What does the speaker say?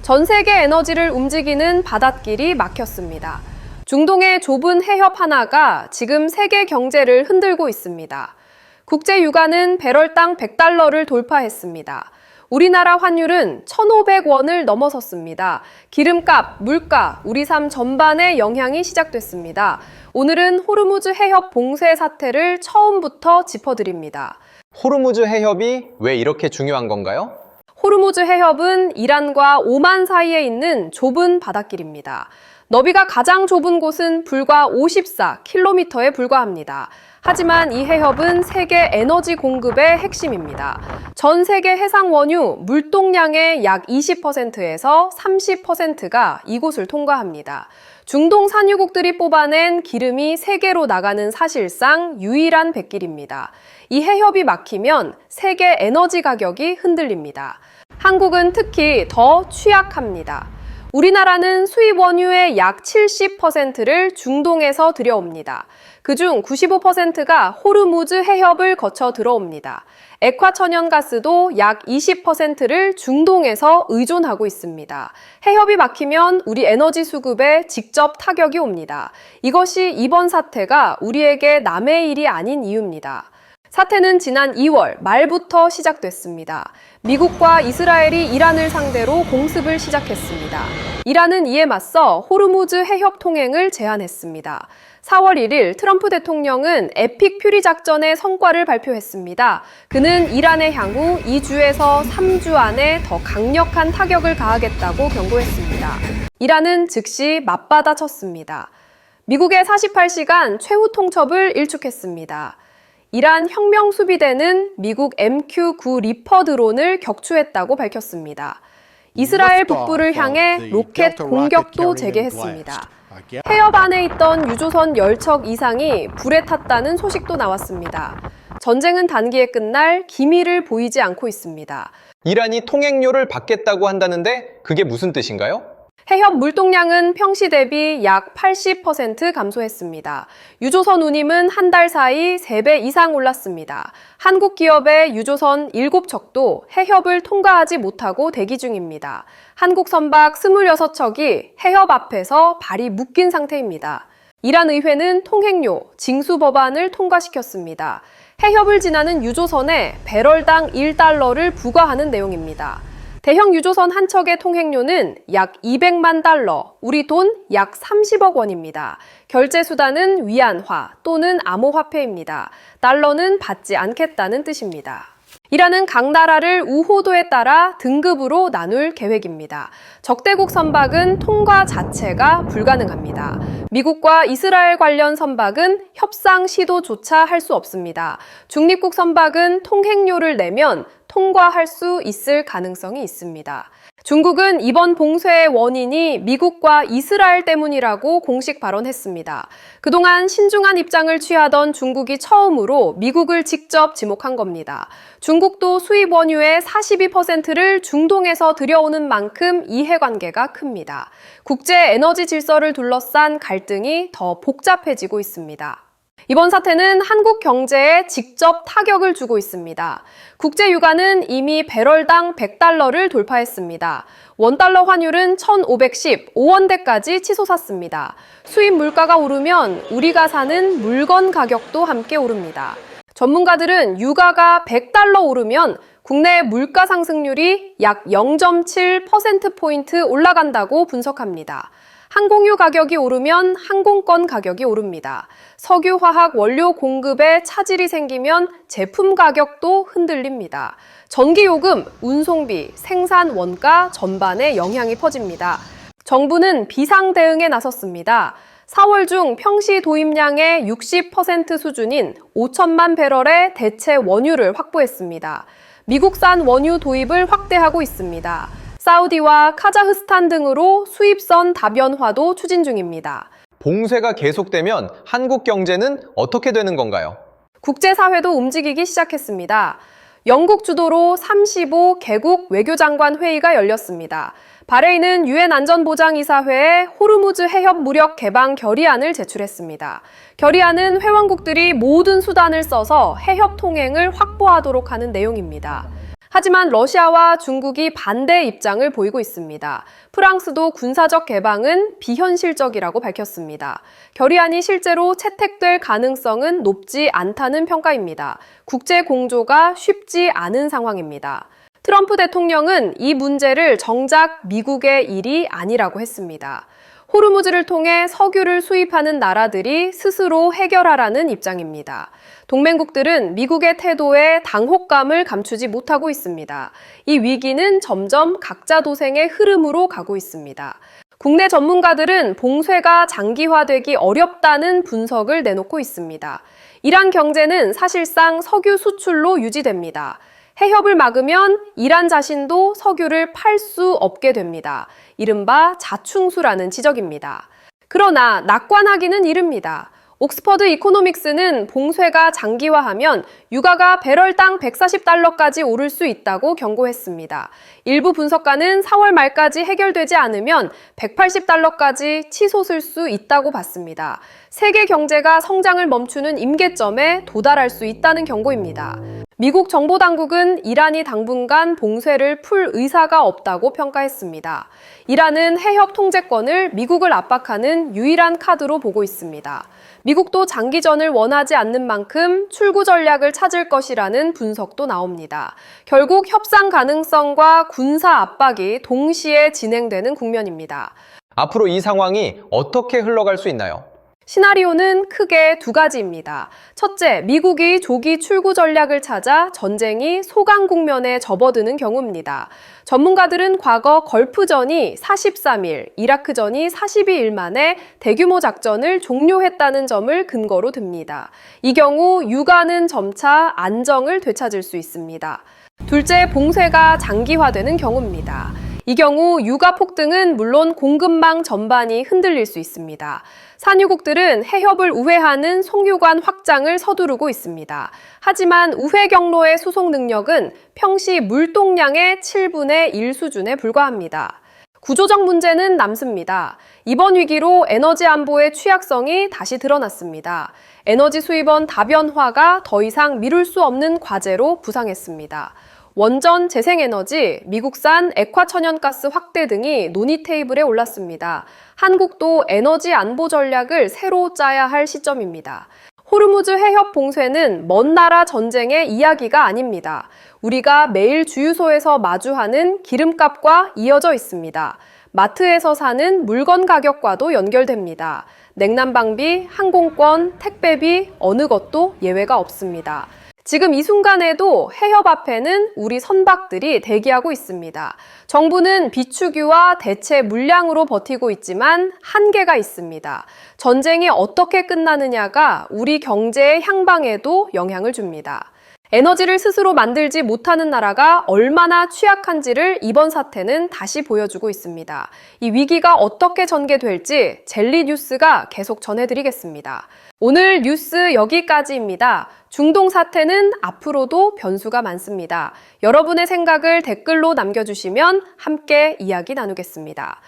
전 세계 에너지를 움직이는 바닷길이 막혔습니다. 중동의 좁은 해협 하나가 지금 세계 경제를 흔들고 있습니다. 국제 유가는 배럴당 100달러를 돌파했습니다. 우리나라 환율은 1,500원을 넘어섰습니다. 기름값, 물가, 우리 삶 전반에 영향이 시작됐습니다. 오늘은 호르무즈 해협 봉쇄 사태를 처음부터 짚어드립니다. 호르무즈 해협이 왜 이렇게 중요한 건가요? 호르무즈 해협은 이란과 오만 사이에 있는 좁은 바닷길입니다. 너비가 가장 좁은 곳은 불과 54km에 불과합니다. 하지만 이 해협은 세계 에너지 공급의 핵심입니다. 전 세계 해상 원유 물동량의 약 20%에서 30%가 이곳을 통과합니다. 중동 산유국들이 뽑아낸 기름이 세계로 나가는 사실상 유일한 백길입니다. 이 해협이 막히면 세계 에너지 가격이 흔들립니다. 한국은 특히 더 취약합니다. 우리나라는 수입 원유의 약 70%를 중동에서 들여옵니다. 그중 95%가 호르무즈 해협을 거쳐 들어옵니다. 액화천연가스도 약 20%를 중동에서 의존하고 있습니다. 해협이 막히면 우리 에너지 수급에 직접 타격이 옵니다. 이것이 이번 사태가 우리에게 남의 일이 아닌 이유입니다. 사태는 지난 2월 말부터 시작됐습니다. 미국과 이스라엘이 이란을 상대로 공습을 시작했습니다. 이란은 이에 맞서 호르무즈 해협 통행을 제한했습니다. 4월 1일 트럼프 대통령은 에픽 퓨리 작전의 성과를 발표했습니다. 그는 이란의 향후 2주에서 3주 안에 더 강력한 타격을 가하겠다고 경고했습니다. 이란은 즉시 맞받아쳤습니다. 미국의 48시간 최후 통첩을 일축했습니다. 이란 혁명 수비대는 미국 MQ-9 리퍼 드론을 격추했다고 밝혔습니다. 이스라엘 북부를 향해 로켓 공격도 재개했습니다. 해협 안에 있던 유조선 10척 이상이 불에 탔다는 소식도 나왔습니다. 전쟁은 단기에 끝날 기미를 보이지 않고 있습니다. 이란이 통행료를 받겠다고 한다는데 그게 무슨 뜻인가요? 해협 물동량은 평시 대비 약 80% 감소했습니다. 유조선 운임은 한 달 사이 3배 이상 올랐습니다. 한국 기업의 유조선 7척도 해협을 통과하지 못하고 대기 중입니다. 한국 선박 26척이 해협 앞에서 발이 묶인 상태입니다. 이란 의회는 통행료, 징수 법안을 통과시켰습니다. 해협을 지나는 유조선에 배럴당 1달러를 부과하는 내용입니다. 대형 유조선 한 척의 통행료는 약 200만 달러, 우리 돈 약 30억 원입니다. 결제 수단은 위안화 또는 암호화폐입니다. 달러는 받지 않겠다는 뜻입니다. 이란은 각 나라를 우호도에 따라 등급으로 나눌 계획입니다. 적대국 선박은 통과 자체가 불가능합니다. 미국과 이스라엘 관련 선박은 협상 시도조차 할 수 없습니다. 중립국 선박은 통행료를 내면 통과할 수 있을 가능성이 있습니다. 중국은 이번 봉쇄의 원인이 미국과 이스라엘 때문이라고 공식 발언했습니다. 그동안 신중한 입장을 취하던 중국이 처음으로 미국을 직접 지목한 겁니다. 중국도 수입 원유의 42%를 중동에서 들여오는 만큼 이해관계가 큽니다. 국제 에너지 질서를 둘러싼 갈등이 더 복잡해지고 있습니다. 이번 사태는 한국 경제에 직접 타격을 주고 있습니다. 국제 유가는 이미 배럴당 100달러를 돌파했습니다. 원달러 환율은 1,515원대까지 치솟았습니다. 수입 물가가 오르면 우리가 사는 물건 가격도 함께 오릅니다. 전문가들은 유가가 100달러 오르면 국내 물가 상승률이 약 0.7%포인트 올라간다고 분석합니다. 항공유 가격이 오르면 항공권 가격이 오릅니다. 석유, 화학, 원료 공급에 차질이 생기면 제품 가격도 흔들립니다. 전기요금, 운송비, 생산 원가 전반에 영향이 퍼집니다. 정부는 비상 대응에 나섰습니다. 4월 중 평시 도입량의 60% 수준인 5천만 배럴의 대체 원유를 확보했습니다. 미국산 원유 도입을 확대하고 있습니다. 사우디와 카자흐스탄 등으로 수입선 다변화도 추진 중입니다. 봉쇄가 계속되면 한국 경제는 어떻게 되는 건가요? 국제사회도 움직이기 시작했습니다. 영국 주도로 35개국 외교장관 회의가 열렸습니다. 바레인은 유엔 안전보장이사회에 호르무즈 해협 무력 개방 결의안을 제출했습니다. 결의안은 회원국들이 모든 수단을 써서 해협 통행을 확보하도록 하는 내용입니다. 하지만 러시아와 중국이 반대 입장을 보이고 있습니다. 프랑스도 군사적 개방은 비현실적이라고 밝혔습니다. 결의안이 실제로 채택될 가능성은 높지 않다는 평가입니다. 국제 공조가 쉽지 않은 상황입니다. 트럼프 대통령은 이 문제를 정작 미국의 일이 아니라고 했습니다. 호르무즈를 통해 석유를 수입하는 나라들이 스스로 해결하라는 입장입니다. 동맹국들은 미국의 태도에 당혹감을 감추지 못하고 있습니다. 이 위기는 점점 각자 도생의 흐름으로 가고 있습니다. 국내 전문가들은 봉쇄가 장기화되기 어렵다는 분석을 내놓고 있습니다. 이란 경제는 사실상 석유 수출로 유지됩니다. 해협을 막으면 이란 자신도 석유를 팔 수 없게 됩니다. 이른바 자충수라는 지적입니다. 그러나 낙관하기는 이릅니다. 옥스퍼드 이코노믹스는 봉쇄가 장기화하면 유가가 배럴당 140달러까지 오를 수 있다고 경고했습니다. 일부 분석가는 4월 말까지 해결되지 않으면 180달러까지 치솟을 수 있다고 봤습니다. 세계 경제가 성장을 멈추는 임계점에 도달할 수 있다는 경고입니다. 미국 정보당국은 이란이 당분간 봉쇄를 풀 의사가 없다고 평가했습니다. 이란은 해협 통제권을 미국을 압박하는 유일한 카드로 보고 있습니다. 미국도 장기전을 원하지 않는 만큼 출구 전략을 찾을 것이라는 분석도 나옵니다. 결국 협상 가능성과 군사 압박이 동시에 진행되는 국면입니다. 앞으로 이 상황이 어떻게 흘러갈 수 있나요? 시나리오는 크게 두 가지입니다. 첫째, 미국이 조기 출구 전략을 찾아 전쟁이 소강 국면에 접어드는 경우입니다. 전문가들은 과거 걸프전이 43일, 이라크전이 42일 만에 대규모 작전을 종료했다는 점을 근거로 듭니다. 이 경우 유가는 점차 안정을 되찾을 수 있습니다. 둘째, 봉쇄가 장기화되는 경우입니다. 이 경우 유가 폭등은 물론 공급망 전반이 흔들릴 수 있습니다. 산유국들은 해협을 우회하는 송유관 확장을 서두르고 있습니다. 하지만 우회 경로의 수송 능력은 평시 물동량의 7분의 1 수준에 불과합니다. 구조적 문제는 남습니다. 이번 위기로 에너지 안보의 취약성이 다시 드러났습니다. 에너지 수입원 다변화가 더 이상 미룰 수 없는 과제로 부상했습니다. 원전, 재생에너지, 미국산 액화천연가스 확대 등이 논의 테이블에 올랐습니다. 한국도 에너지 안보 전략을 새로 짜야 할 시점입니다. 호르무즈 해협 봉쇄는 먼 나라 전쟁의 이야기가 아닙니다. 우리가 매일 주유소에서 마주하는 기름값과 이어져 있습니다. 마트에서 사는 물건 가격과도 연결됩니다. 냉난방비, 항공권, 택배비 어느 것도 예외가 없습니다. 지금 이 순간에도 해협 앞에는 우리 선박들이 대기하고 있습니다. 정부는 비축유와 대체 물량으로 버티고 있지만 한계가 있습니다. 전쟁이 어떻게 끝나느냐가 우리 경제의 향방에도 영향을 줍니다. 에너지를 스스로 만들지 못하는 나라가 얼마나 취약한지를 이번 사태는 다시 보여주고 있습니다. 이 위기가 어떻게 전개될지 젤리 뉴스가 계속 전해드리겠습니다. 오늘 뉴스 여기까지입니다. 중동 사태는 앞으로도 변수가 많습니다. 여러분의 생각을 댓글로 남겨주시면 함께 이야기 나누겠습니다.